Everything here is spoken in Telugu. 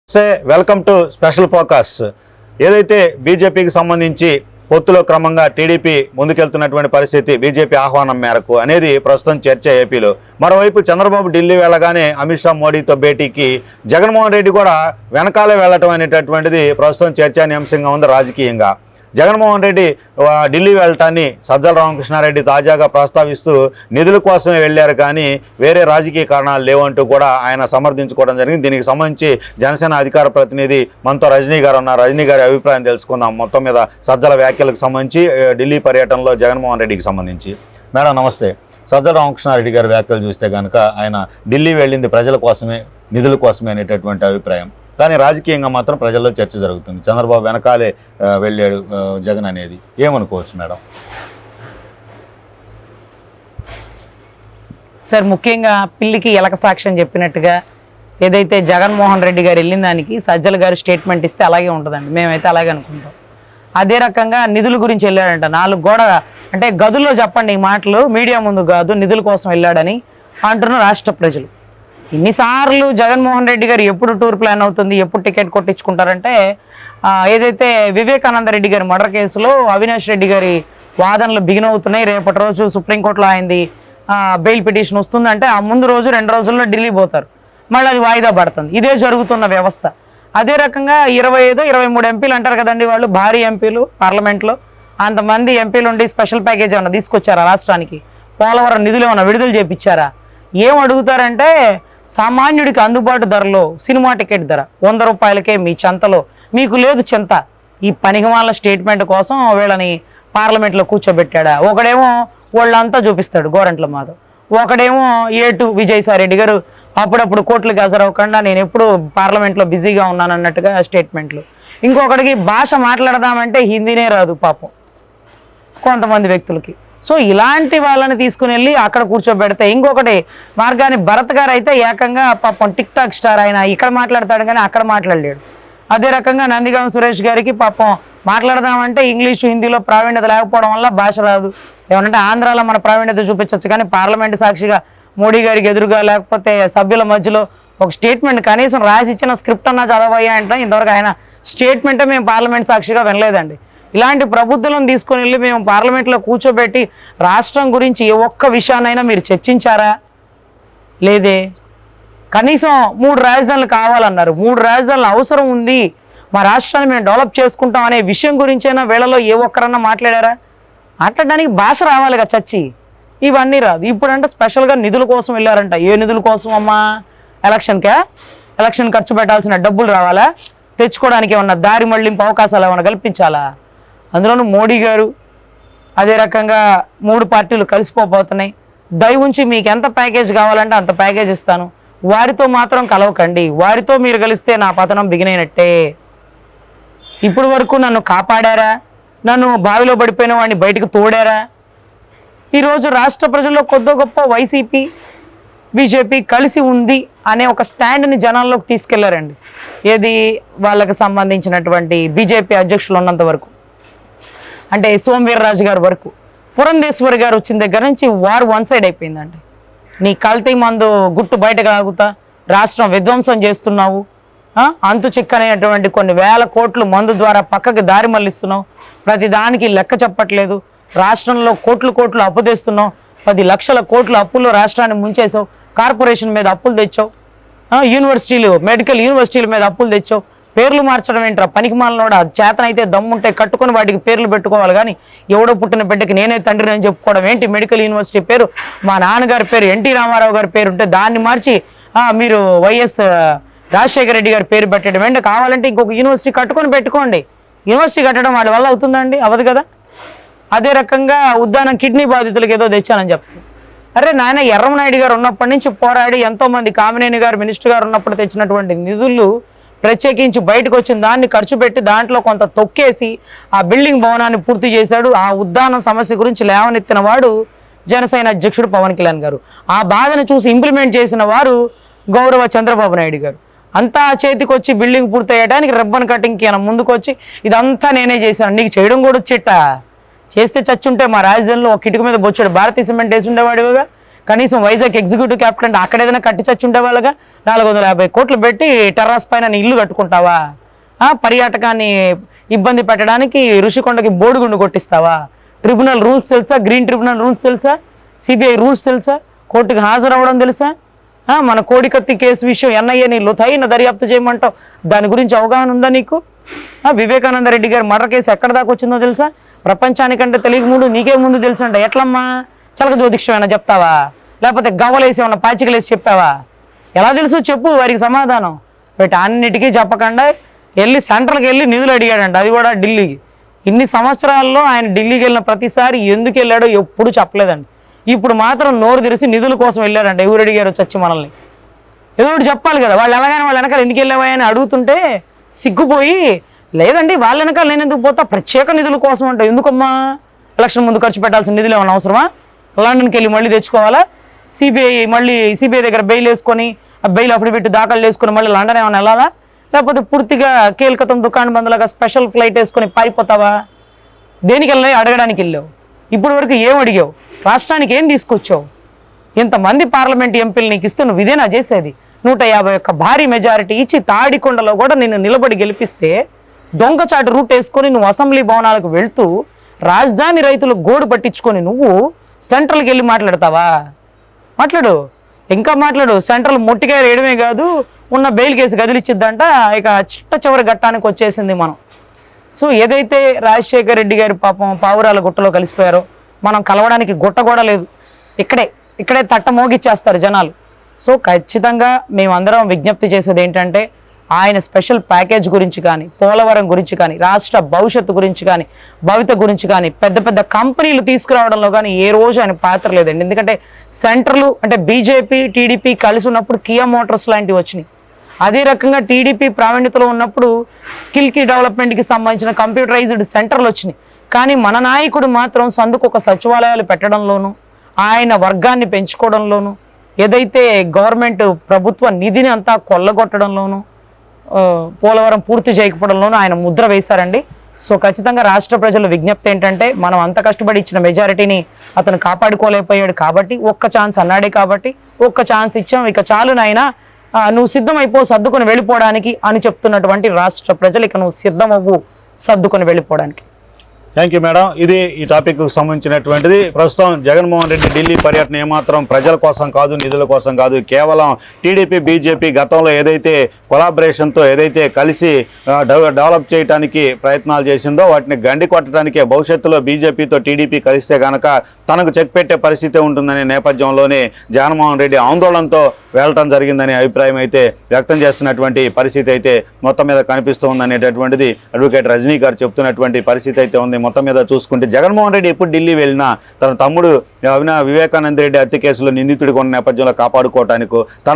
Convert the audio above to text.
Welcome to special focus. ఏదైతే బీజేపీకి సంబంధించి పొత్తులో క్రమంగా టీడీపీ ముందుకెళ్తున్నటువంటి పరిస్థితి బీజేపీ ఆహ్వానం మేరకు అనేది ప్రస్తుతం చర్చ ఏపీలో. మరోవైపు చంద్రబాబు ఢిల్లీ వెళ్ళగానే అమిత్ షా మోడీతో భేటీకి జగన్మోహన్ రెడ్డి కూడా వెనకాలే వెళ్ళటం అనేటటువంటిది ప్రస్తుతం చర్చానీయాంశంగా ఉంది రాజకీయంగా. జగన్మోహన్ రెడ్డి ఢిల్లీ వెళ్ళటాన్ని సజ్జల రామకృష్ణారెడ్డి తాజాగా ప్రస్తావిస్తూ నిధుల కోసమే వెళ్ళారు కానీ వేరే రాజకీయ కారణాలు లేవంటూ కూడా ఆయన సమర్థించుకోవడం జరిగింది. దీనికి సంబంధించి జనసేన అధికార ప్రతినిధి మనతో రజనీ గారు ఉన్నారు. రజనీ గారి అభిప్రాయం తెలుసుకుందాం మొత్తం మీద సజ్జల వ్యాఖ్యలకు సంబంధించి ఢిల్లీ పర్యటనలో జగన్మోహన్ రెడ్డికి సంబంధించి. మేడం నమస్తే. సజ్జల రామకృష్ణారెడ్డి గారి వ్యాఖ్యలు చూస్తే కనుక ఆయన ఢిల్లీ వెళ్ళింది ప్రజల కోసమే నిధుల కోసమే అనేటటువంటి అభిప్రాయం, కానీ రాజకీయంగా మాత్రం ప్రజల్లో చర్చ జరుగుతుంది. చంద్రబాబు వెనకాలే వెళ్ళాడు జగన్ అనేది ఏమనుకోవచ్చు మేడం? సార్, ముఖ్యంగా పిల్లికి ఎలక సాక్ష్యం చెప్పినట్టుగా ఏదైతే జగన్మోహన్ రెడ్డి గారు వెళ్ళిన దానికి సజ్జల గారు స్టేట్మెంట్ ఇస్తే అలాగే ఉంటుందండి. మేమైతే అలాగే అనుకుంటాం. అదే రకంగా నిధుల గురించి వెళ్ళాడంట. 4 గోడ అంటే గదుల్లో చెప్పండి ఈ మాటలు, మీడియా ముందు కాదు. నిధుల కోసం వెళ్ళాడని అంటున్న రాష్ట్ర ప్రజలు. ఇన్నిసార్లు జగన్మోహన్ రెడ్డి గారు ఎప్పుడు టూర్ ప్లాన్ అవుతుంది, ఎప్పుడు టికెట్ కొట్టించుకుంటారంటే ఏదైతే వివేకానంద రెడ్డి గారి మర్డర్ కేసులో అవినాష్ రెడ్డి గారి వాదనలు బిగిన్ అవుతున్నాయి. రేపటి రోజు సుప్రీంకోర్టులో ఆయనది బెయిల్ పిటిషన్ వస్తుందంటే ఆ ముందు రోజు 2 రోజుల్లో ఢిల్లీ పోతారు. మళ్ళీ అది వాయిదా పడుతుంది. ఇదే జరుగుతున్న వ్యవస్థ. అదే రకంగా 25-23 ఎంపీలు అంటారు కదండి, వాళ్ళు భారీ ఎంపీలు పార్లమెంట్లో. అంతమంది ఎంపీలు ఉండి స్పెషల్ ప్యాకేజ్ ఏమన్నా తీసుకొచ్చారా రాష్ట్రానికి? పోలవరం నిధులు ఏమన్నా విడుదల చేయించారా? ఏం అడుగుతారంటే సామాన్యుడికి అందుబాటు ధరలో సినిమా టికెట్ ధర 100 రూపాయలకే మీ చెంతలో, మీకు లేదు చింత. ఈ పనికిమాల స్టేట్మెంట్ కోసం వీళ్ళని పార్లమెంట్లో కూర్చోబెట్టాడా? ఒకడేమో వాళ్ళంతా చూపిస్తాడు గోరంట్ల మాధవ్, ఒకడేమో ఏటు విజయసాయిరెడ్డి గారు అప్పుడప్పుడు కోర్టులకు హాజరవ్వకుండా నేను ఎప్పుడు పార్లమెంట్లో బిజీగా ఉన్నాను అన్నట్టుగా స్టేట్మెంట్లు. ఇంకొకటికి భాష మాట్లాడదామంటే హిందీనే రాదు పాపం కొంతమంది వ్యక్తులకి. సో ఇలాంటి వాళ్ళని తీసుకుని వెళ్ళి అక్కడ కూర్చోబెడితే, ఇంకొకటి మార్గాని భరత్ గారు అయితే ఏకంగా పాపం టిక్ టాక్ స్టార్, ఆయన ఇక్కడ మాట్లాడతాడు కానీ అక్కడ మాట్లాడలేడు. అదే రకంగా నందిగామ సురేష్ గారికి పాపం మాట్లాడదామంటే ఇంగ్లీషు హిందీలో ప్రావీణ్యత లేకపోవడం వల్ల భాష రాదు. ఏమంటే ఆంధ్రాలో మన ప్రావీణ్యత చూపించవచ్చు కానీ పార్లమెంట్ సాక్షిగా మోడీ గారికి ఎదురుగా లేకపోతే సభ్యుల మధ్యలో ఒక స్టేట్మెంట్ కనీసం రాసి ఇచ్చిన స్క్రిప్ట్ అన్నా చదవయ్యా అంటే ఇంతవరకు ఆయన స్టేట్మెంటే మేము పార్లమెంట్ సాక్షిగా వినలేదండి. ఇలాంటి ప్రబుద్ధులను తీసుకొని వెళ్ళి మేము పార్లమెంట్లో కూర్చోబెట్టి రాష్ట్రం గురించి ఏ ఒక్క విషయాన్నైనా మీరు చర్చించారా? లేదే. కనీసం 3 రాజధానులు కావాలన్నారు. 3 రాజధానులు అవసరం ఉంది, మా రాష్ట్రాన్ని మేము డెవలప్ చేసుకుంటాం అనే విషయం గురించైనా వీళ్ళలో ఏ ఒక్కరన్నా మాట్లాడారా? మాట్లాడడానికి భాష రావాలిగా చచ్చి. ఇవన్నీ రాదు. ఇప్పుడంటే స్పెషల్గా నిధుల కోసం వెళ్ళారంట. ఏ నిధుల కోసం అమ్మా? ఎలక్షన్ ఖర్చు పెట్టాల్సిన డబ్బులు రావాలా? తెచ్చుకోవడానికి ఏమన్నా దారి మళ్లింపు అవకాశాలు ఏమన్నా కల్పించాలా? అందులోనూ మోడీ గారు అదే రకంగా 3 పార్టీలు కలిసిపోతున్నాయి. దయ ఉంచి మీకు ఎంత ప్యాకేజ్ కావాలంటే అంత ప్యాకేజ్ ఇస్తాను, వారితో మాత్రం కలవకండి, వారితో మీరు కలిస్తే నా పతనం బిగినైనట్టే. ఇప్పుడు వరకు నన్ను కాపాడారా? నన్ను బావిలో పడిపోయిన వాడిని బయటకు తోడారా? ఈరోజు రాష్ట్ర ప్రజల్లో కొద్ది గొప్ప వైసీపీ బీజేపీ కలిసి ఉంది అనే ఒక స్టాండ్ని జనాల్లోకి తీసుకెళ్లారండి. ఏది వాళ్ళకి సంబంధించినటువంటి బీజేపీ అధ్యక్షులు ఉన్నంత వరకు, అంటే సోమవీర్రాజు గారి వరకు. పురంధేశ్వరి గారు వచ్చిన దగ్గర నుంచి వారు 1 సైడ్ అయిపోయిందండి. నీ కల్తీ మందు గుట్టు బయటకు ఆగుతా రాష్ట్రం విధ్వంసం చేస్తున్నావు, అంతు చిక్కనేటువంటి కొన్ని వేల కోట్లు మందు ద్వారా పక్కకి దారి మళ్లిస్తున్నావు, ప్రతి దానికి లెక్క చెప్పట్లేదు, రాష్ట్రంలో కోట్లు అప్పు తెస్తున్నావు, 10 లక్షల కోట్ల అప్పుల్లో రాష్ట్రాన్ని ముంచేసావు, కార్పొరేషన్ మీద అప్పులు తెచ్చావు, యూనివర్సిటీలు మెడికల్ యూనివర్సిటీల మీద అప్పులు తెచ్చావు. పేర్లు మార్చడం ఏంట్రా పనికిమాలనోడా? చేతనైతే దమ్ముంటే కట్టుకొని వాటికి పేర్లు పెట్టుకోవాలి కానీ ఎవడో పుట్టిన బిడ్డకి నేనే తండ్రిని అని చెప్పుకోవడం ఏంటి? మెడికల్ యూనివర్సిటీ పేరు మా నాన్నగారి పేరు ఎన్టీ రామారావు గారి పేరు ఉంటే దాన్ని మార్చి మీరు వైఎస్ రాజశేఖర రెడ్డి గారి పేరు పెట్టడం ఏంటి? కావాలంటే ఇంకొక యూనివర్సిటీ కట్టుకొని పెట్టుకోండి. యూనివర్సిటీ కట్టడం వాడి వల్ల అవుతుందండి? అవ్వదు కదా. అదే రకంగా ఉద్దానం కిడ్నీ బాధితులకు ఏదో తెచ్చానని చెప్తాను. అరే నాయన, ఎర్రమనాయుడు గారు ఉన్నప్పటి నుంచి పోరాడి ఎంతోమంది, కామినేని గారు మినిస్టర్ గారు ఉన్నప్పుడు తెచ్చినటువంటి నిధులు ప్రత్యేకించి బయటకు వచ్చిన దాన్ని ఖర్చు పెట్టి దాంట్లో కొంత తొక్కేసి ఆ బిల్డింగ్ భవనాన్ని పూర్తి చేశాడు. ఆ ఉద్దానం సమస్య గురించి లేవనెత్తిన వాడు జనసేన అధ్యక్షుడు పవన్ కళ్యాణ్ గారు. ఆ బాధను చూసి ఇంప్లిమెంట్ చేసిన వారు గౌరవ చంద్రబాబు నాయుడు గారు. అంతా చేతికి వచ్చి బిల్డింగ్ పూర్తి అయ్యడానికి రిబ్బన్ కటింగ్కి ఆయన ముందుకు వచ్చి ఇదంతా నేనే చేశాను, నీకు చేయడం కూడా వచ్చేట చేస్తే చచ్చుంటే మా రాజధానిలో ఒక కిటిక మీద బొచ్చాడు భారతీయ సిమెంట్ వేసి ఉండేవాడిగా. కనీసం వైజాగ్ ఎగ్జిక్యూటివ్ క్యాపిటల్ అంటే అక్కడ ఏదైనా కట్టి చచ్చి ఉండే వాళ్ళగా 450 కోట్లు పెట్టి టెర్రాస్ పైన నీ ఇల్లు కట్టుకుంటావా? పర్యాటకాన్ని ఇబ్బంది పెట్టడానికి ఋషికొండకి బోడిగుండు కొట్టిస్తావా? ట్రిబ్యునల్ రూల్స్ తెలుసా? గ్రీన్ ట్రిబ్యునల్ రూల్స్ తెలుసా? సిబిఐ రూల్స్ తెలుసా? కోర్టుకు హాజరవ్వడం తెలుసా? మన కోడికత్తి కేసు విషయం ఎన్ఐఏని లోతైన దర్యాప్తు చేయమంటావు, దాని గురించి అవగాహన ఉందా నీకు? వివేకానంద రెడ్డి గారి మర్డర్ కేసు ఎక్కడ దాకా వచ్చిందో తెలుసా? ప్రపంచానికంటే తెలియక ముందు నీకే ముందు తెలుసు అంట. ఎట్లమ్మా? చలక జ్యోతిష్యం ఏమైనా చెప్తావా? లేకపోతే గవ్వలేసి ఏమన్నా పాచికలేసి చెప్పావా? ఎలా తెలుసు చెప్పు వారికి సమాధానం. బట్ అన్నిటికీ చెప్పకుండా వెళ్ళి సెంట్రల్కి వెళ్ళి నిధులు అడిగాడంట, అది కూడా ఢిల్లీకి. ఇన్ని సంవత్సరాల్లో ఆయన ఢిల్లీకి వెళ్ళిన ప్రతిసారి ఎందుకు వెళ్ళాడో ఎప్పుడు చెప్పలేదండి. ఇప్పుడు మాత్రం నోరు తెరిచి నిధుల కోసం వెళ్ళాడంట. ఎవరు అడిగారు చచ్చి మనల్ని? ఏదో ఒకటి చెప్పాలి కదా. వాళ్ళు ఎలాగైనా వాళ్ళ వెనకాల ఎందుకు వెళ్ళావా అని అడుగుతుంటే సిగ్గుపోయి, లేదండి వాళ్ళ వెనకాల నేను ఎందుకు పోతా, ప్రత్యేక నిధుల కోసం అంట. ఎందుకమ్మా? ఎలక్షన్ ముందు ఖర్చు పెట్టాల్సిన నిధులు ఏమైనా అవసరమా? లండన్కి వెళ్ళి మళ్ళీ తెచ్చుకోవాలా? సిబిఐ దగ్గర బెయిల్ వేసుకొని బెయిల్ అఫిడవిట్ దాఖలు చేసుకొని మళ్ళీ లండన్ ఏమైనా వెళ్ళాలా? లేకపోతే పూర్తిగా కేల్కతం దుకాణం బంధులాగా స్పెషల్ ఫ్లైట్ వేసుకొని పారిపోతావా? దేనికి వెళ్ళావు? అడగడానికి వెళ్ళావు. ఇప్పుడు వరకు ఏం అడిగావు? రాష్ట్రానికి ఏం తీసుకొచ్చావు? ఇంతమంది పార్లమెంట్ ఎంపీలు నీకు ఇస్తే నువ్వు ఇదేనా చేసేది? 151 భారీ మెజారిటీ ఇచ్చి తాడికొండలో కూడా నిన్ను నిలబడి గెలిపిస్తే దొంగచాటు రూట్ వేసుకొని నువ్వు అసెంబ్లీ భవనాలకు వెళ్తూ రాజధాని రైతులు గోడు పట్టించుకొని నువ్వు సెంట్రల్కి వెళ్ళి మాట్లాడతావా? మాట్లాడు, ఇంకా మాట్లాడు. సెంట్రల్ మొట్టికాయ వేయడమే కాదు, ఉన్న బెయిల్ కేసు గదిలిచ్చిద్దంట. ఇక చిట్ట చివరి ఘట్టానికి వచ్చేసింది మనం. సో ఏదైతే రాజశేఖర రెడ్డి గారి పాపం పావురాల గుట్టలో కలిసిపోయారో, మనం కలవడానికి గుట్ట కూడా లేదు. ఇక్కడే తట్ట మోగిచ్చేస్తారు జనాలు. సో ఖచ్చితంగా మేమందరం విజ్ఞప్తి చేసేది ఏంటంటే, ఆయన స్పెషల్ ప్యాకేజ్ గురించి కానీ, పోలవరం గురించి కానీ, రాష్ట్ర భవిష్యత్తు గురించి కానీ, భవిత గురించి కానీ, పెద్ద పెద్ద కంపెనీలు తీసుకురావడంలో కానీ ఏ రోజు ఆయన పాత్ర లేదండి. ఎందుకంటే సెంట్రల్ అంటే బీజేపీ టీడీపీ కలిసి ఉన్నప్పుడు కియా మోటార్స్ లాంటివి వచ్చినాయి. అదే రకంగా టీడీపీ ప్రావీణ్యతలో ఉన్నప్పుడు స్కిల్కి డెవలప్మెంట్కి సంబంధించిన కంప్యూటరైజ్డ్ సెంటర్లు వచ్చినాయి. కానీ మన నాయకుడు మాత్రం సందుకు ఒక సచివాలయాలు పెట్టడంలోనూ, ఆయన వర్గాన్ని పెంచుకోవడంలోనూ, ఏదైతే గవర్నమెంట్ ప్రభుత్వ నిధిని అంతా కొల్లగొట్టడంలోనూ, పోలవరం పూర్తి చేయకపోవడంలోనూ ఆయన ముద్ర వేశారండి. సో ఖచ్చితంగా రాష్ట్ర ప్రజల విజ్ఞప్తి ఏంటంటే, మనం అంత కష్టపడి ఇచ్చిన మెజారిటీని అతను కాపాడుకోలేకపోయాడు కాబట్టి, ఒక్క ఛాన్స్ అన్నాడే కాబట్టి ఒక్క ఛాన్స్ ఇచ్చాం, ఇక చాలు నాయనా నువ్వు సిద్ధమైపో సర్దుకొని వెళ్ళిపోవడానికి అని చెప్తున్నటువంటి రాష్ట్ర ప్రజలు, ఇక నువ్వు సిద్ధమవ్వు సర్దుకొని వెళ్ళిపోవడానికి. Thank you madam. ఇది ఈ టాపిక్కు సంబంధించినటువంటిది. ప్రస్తుతం జగన్మోహన్ రెడ్డి ఢిల్లీ పర్యటన ఏమాత్రం ప్రజల కోసం కాదు, నిధుల కోసం కాదు, కేవలం టీడీపీ బీజేపీ గతంలో ఏదైతే కొలాబరేషన్తో ఏదైతే కలిసి డెవలప్ చేయడానికి ప్రయత్నాలు చేసిందో వాటిని గండి కొట్టడానికే. భవిష్యత్తులో బీజేపీతో టీడీపీ కలిస్తే కనుక తనకు చెక్ పెట్టే పరిస్థితి ఉంటుందనే నేపథ్యంలోనే జగన్మోహన్ రెడ్డి ఆందోళనతో వెళ్ళటం జరిగిందనే అభిప్రాయం అయితే వ్యక్తం చేస్తున్నటువంటి పరిస్థితి అయితే మొత్తం మీద కనిపిస్తూ ఉందనేటటువంటిది అడ్వకేట్ రజనీ గారు చెప్తున్నటువంటి పరిస్థితి అయితే ఉంది. మొత్తం మీద చూసుకుంటే జగన్మోహన్ రెడ్డి ఎప్పుడు ఢిల్లీ వెళ్ళినా తన తమ్ముడు వివేకానంద రెడ్డి హత్య కేసులో నిందితుడిగా ఉన్న నేపథ్యంలో కాపాడుకోవటానికి